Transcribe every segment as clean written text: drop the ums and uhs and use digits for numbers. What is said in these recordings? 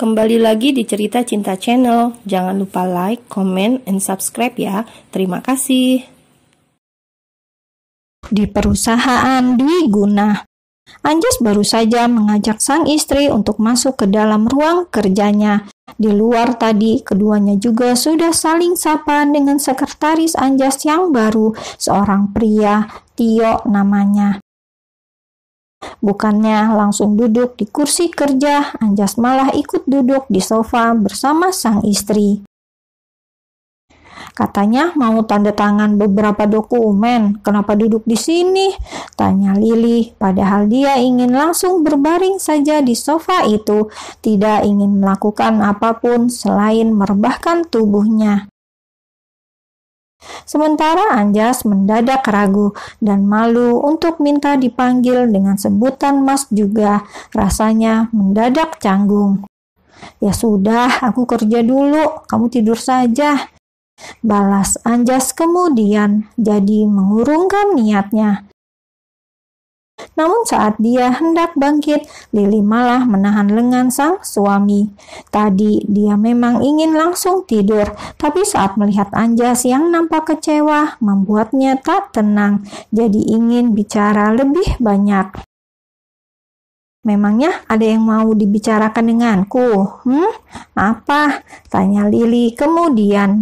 Kembali lagi di Cerita Cinta Channel. Jangan lupa like, comment, and subscribe ya. Terima kasih. Di perusahaan Dwi Guna, Anjas baru saja mengajak sang istri untuk masuk ke dalam ruang kerjanya. Di luar tadi, keduanya juga sudah saling sapa dengan sekretaris Anjas yang baru, seorang pria, Tio namanya. Bukannya langsung duduk di kursi kerja, Anjas malah ikut duduk di sofa bersama sang istri. Katanya mau tanda tangan beberapa dokumen, kenapa duduk di sini? Tanya Lili, padahal dia ingin langsung berbaring saja di sofa itu, tidak ingin melakukan apapun selain merebahkan tubuhnya. Sementara Anjas mendadak ragu dan malu untuk minta dipanggil dengan sebutan Mas juga, rasanya mendadak canggung. Ya sudah, aku kerja dulu, kamu tidur saja, balas Anjas kemudian, jadi mengurungkan niatnya. Namun saat dia hendak bangkit, Lili malah menahan lengan sang suami. Tadi dia memang ingin langsung tidur, tapi saat melihat Anjas yang nampak kecewa, membuatnya tak tenang, jadi ingin bicara lebih banyak. Memangnya ada yang mau dibicarakan denganku? Apa? Tanya Lili kemudian.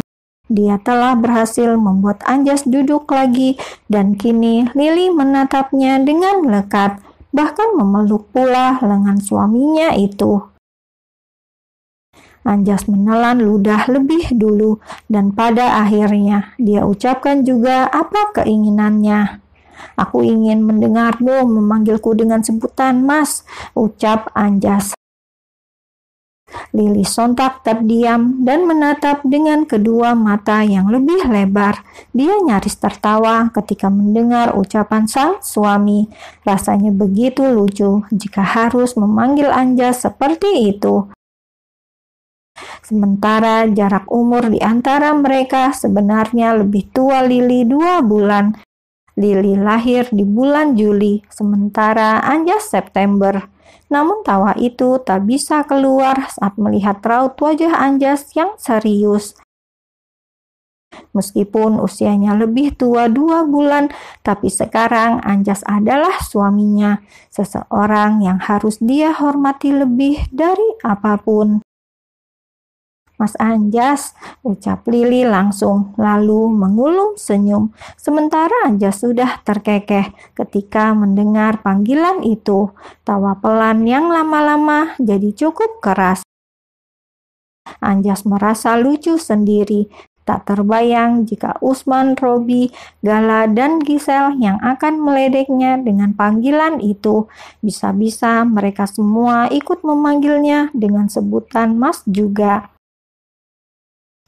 Dia telah berhasil membuat Anjas duduk lagi dan kini Lili menatapnya dengan lekat, bahkan memeluk pula lengan suaminya itu. Anjas menelan ludah lebih dulu dan pada akhirnya dia ucapkan juga apa keinginannya. Aku ingin mendengarmu memanggilku dengan sebutan Mas, ucap Anjas. Lili sontak terdiam dan menatap dengan kedua mata yang lebih lebar. Dia nyaris tertawa ketika mendengar ucapan sang suami. Rasanya begitu lucu jika harus memanggil Anjas seperti itu. Sementara jarak umur di antara mereka sebenarnya lebih tua Lili 2 bulan. Lili lahir di bulan Juli, sementara Anjas September. Namun tawa itu tak bisa keluar saat melihat raut wajah Anjas yang serius. Meskipun usianya lebih tua 2 bulan, tapi sekarang Anjas adalah suaminya, seseorang yang harus dia hormati lebih dari apapun. Mas Anjas, ucap Lili langsung, lalu mengulum senyum. Sementara Anjas sudah terkekeh ketika mendengar panggilan itu. Tawa pelan yang lama-lama jadi cukup keras. Anjas merasa lucu sendiri. Tak terbayang jika Usman, Robi, Gala, dan Gisel yang akan meledeknya dengan panggilan itu. Bisa-bisa mereka semua ikut memanggilnya dengan sebutan Mas juga.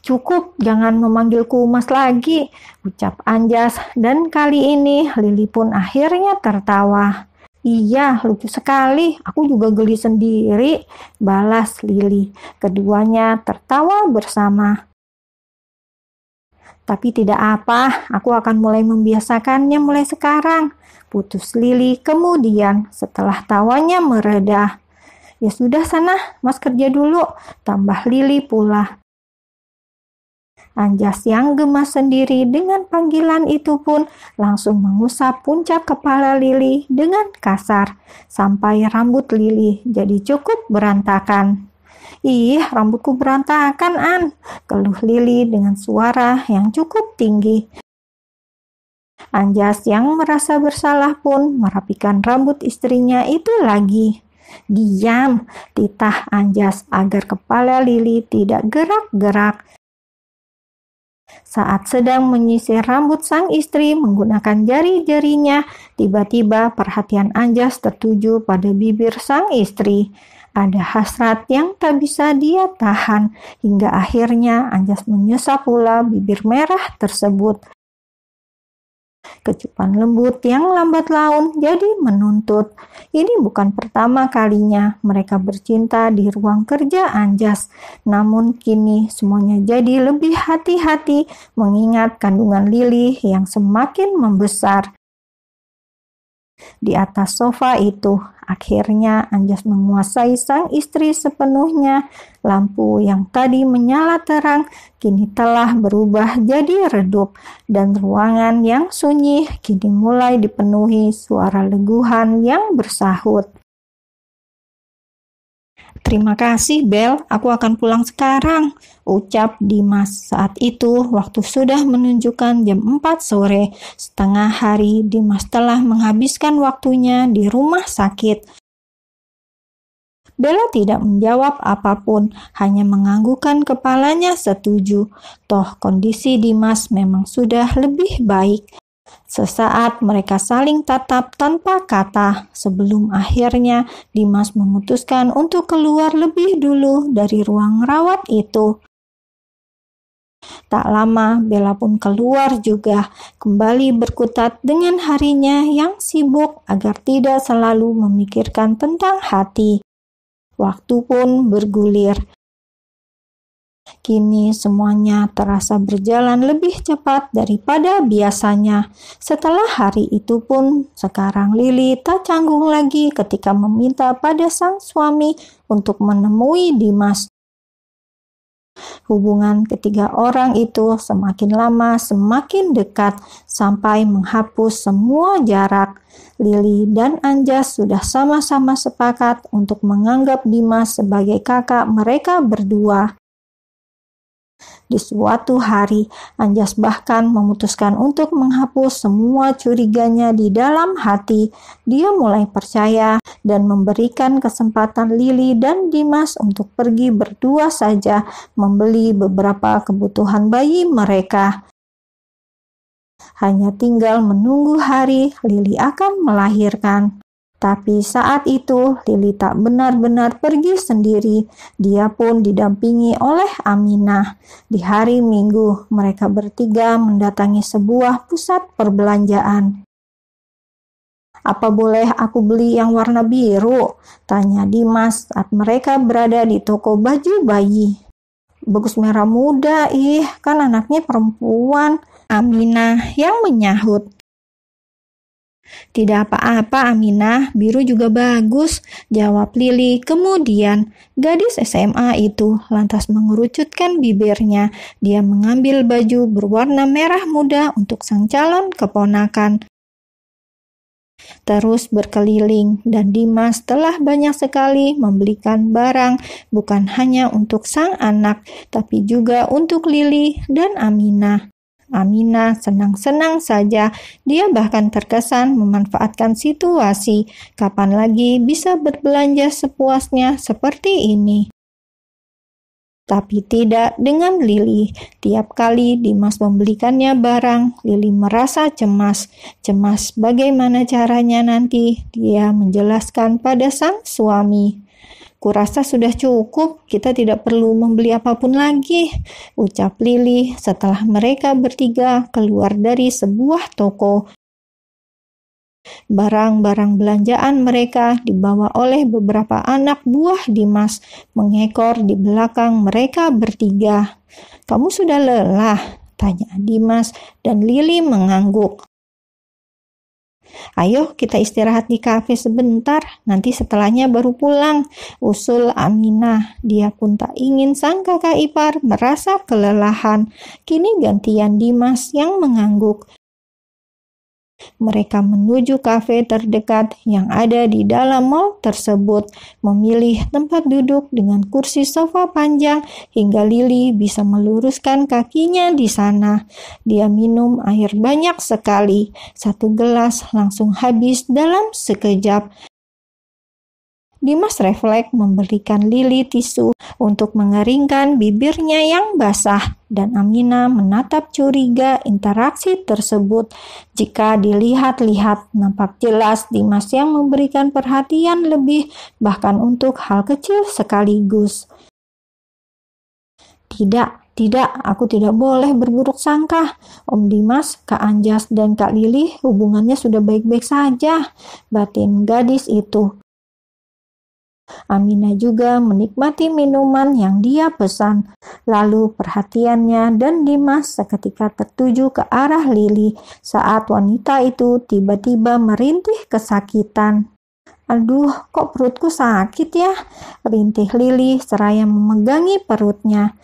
Cukup, jangan memanggilku Mas lagi, ucap Anjas, dan kali ini Lili pun akhirnya tertawa. Iya, lucu sekali, aku juga geli sendiri, balas Lili. Keduanya tertawa bersama. Tapi tidak apa, aku akan mulai membiasakannya mulai sekarang, putus Lili kemudian setelah tawanya mereda. Ya sudah sana, Mas kerja dulu, tambah Lili pula. Anjas yang gemas sendiri dengan panggilan itu pun langsung mengusap puncak kepala Lili dengan kasar, sampai rambut Lili jadi cukup berantakan. Ih, rambutku berantakan, An, keluh Lili dengan suara yang cukup tinggi. Anjas yang merasa bersalah pun merapikan rambut istrinya itu lagi. Diam, titah Anjas agar kepala Lili tidak gerak-gerak. Saat sedang menyisir rambut sang istri menggunakan jari-jarinya, tiba-tiba perhatian Anjas tertuju pada bibir sang istri. Ada hasrat yang tak bisa dia tahan, hingga akhirnya Anjas menyesap pula bibir merah tersebut. Kecupan lembut yang lambat laun jadi menuntut. Ini bukan pertama kalinya mereka bercinta di ruang kerja Anjas. Namun kini semuanya jadi lebih hati-hati mengingat kandungan Lili yang semakin membesar. Di atas sofa itu, akhirnya Anjas menguasai sang istri sepenuhnya. Lampu yang tadi menyala terang kini telah berubah jadi redup, dan ruangan yang sunyi kini mulai dipenuhi suara leguhan yang bersahut. "Terima kasih, Bel. Aku akan pulang sekarang," ucap Dimas. Saat itu, waktu sudah menunjukkan jam 4 sore. Setengah hari, Dimas telah menghabiskan waktunya di rumah sakit. Bella tidak menjawab apapun, hanya menganggukkan kepalanya setuju. Toh kondisi Dimas memang sudah lebih baik. Sesaat mereka saling tatap tanpa kata, sebelum akhirnya Dimas memutuskan untuk keluar lebih dulu dari ruang rawat itu. Tak lama, Bella pun keluar juga, kembali berkutat dengan harinya yang sibuk agar tidak selalu memikirkan tentang hati. Waktu pun bergulir. Kini semuanya terasa berjalan lebih cepat daripada biasanya. Setelah hari itu pun, sekarang Lili tak canggung lagi ketika meminta pada sang suami untuk menemui Dimas. Hubungan ketiga orang itu semakin lama semakin dekat sampai menghapus semua jarak. Lili dan Anjas sudah sama-sama sepakat untuk menganggap Dimas sebagai kakak mereka berdua. Di suatu hari, Anjas bahkan memutuskan untuk menghapus semua curiganya di dalam hati. Dia mulai percaya dan memberikan kesempatan Lili dan Dimas untuk pergi berdua saja membeli beberapa kebutuhan bayi mereka. Hanya tinggal menunggu hari Lili akan melahirkan. Tapi saat itu Lili tak benar-benar pergi sendiri. Dia pun didampingi oleh Aminah. Di hari Minggu, mereka bertiga mendatangi sebuah pusat perbelanjaan. "Apa boleh aku beli yang warna biru?" tanya Dimas saat mereka berada di toko baju bayi. "Bagus merah muda, kan anaknya perempuan," Aminah yang menyahut. "Tidak apa-apa Aminah, biru juga bagus," jawab Lili. Kemudian gadis SMA itu lantas mengerucutkan bibirnya. Dia mengambil baju berwarna merah muda untuk sang calon keponakan. Terus berkeliling, dan Dimas telah banyak sekali membelikan barang bukan hanya untuk sang anak, tapi juga untuk Lili dan Aminah. Aminah senang-senang saja. Dia bahkan terkesan memanfaatkan situasi. Kapan lagi bisa berbelanja sepuasnya seperti ini? Tapi tidak dengan Lili. Tiap kali Dimas membelikannya barang, Lili merasa cemas. Cemas bagaimana caranya nanti dia menjelaskan pada sang suami. "Kurasa sudah cukup, kita tidak perlu membeli apapun lagi," ucap Lili setelah mereka bertiga keluar dari sebuah toko. Barang-barang belanjaan mereka dibawa oleh beberapa anak buah Dimas, mengekor di belakang mereka bertiga. "Kamu sudah lelah?" tanya Dimas, dan Lili mengangguk. "Ayo kita istirahat di kafe sebentar, nanti setelahnya baru pulang," usul Aminah. Dia pun tak ingin sang kakak ipar merasa kelelahan. Kini gantian Dimas yang mengangguk. Mereka menuju kafe terdekat yang ada di dalam mall tersebut, memilih tempat duduk dengan kursi sofa panjang hingga Lili bisa meluruskan kakinya di sana. Dia minum air banyak sekali. 1 gelas langsung habis dalam sekejap. Dimas refleks memberikan Lili tisu untuk mengeringkan bibirnya yang basah, dan Aminah menatap curiga interaksi tersebut. Jika dilihat-lihat, nampak jelas Dimas yang memberikan perhatian lebih, bahkan untuk hal kecil sekaligus. Tidak, aku tidak boleh berburuk sangka. Om Dimas, Kak Anjas, dan Kak Lili hubungannya sudah baik-baik saja, batin gadis itu. Aminah juga menikmati minuman yang dia pesan. Lalu perhatiannya dan Dimas seketika tertuju ke arah Lili saat wanita itu tiba-tiba merintih kesakitan. "Aduh, kok perutku sakit ya?" rintih Lili seraya memegangi perutnya.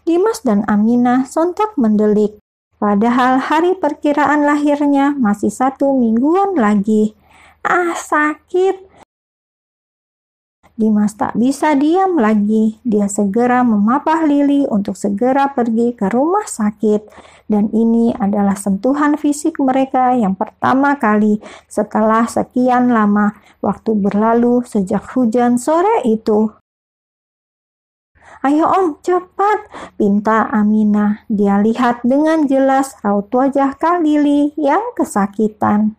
Dimas dan Aminah sontak mendelik. Padahal hari perkiraan lahirnya masih 1 mingguan lagi. "Ah, sakit!" Dimas tak bisa diam lagi. Dia segera memapah Lili untuk segera pergi ke rumah sakit. Dan ini adalah sentuhan fisik mereka yang pertama kali setelah sekian lama waktu berlalu sejak hujan sore itu. "Ayo Om, cepat!" pinta Aminah. Dia lihat dengan jelas raut wajah Kak Lili yang kesakitan.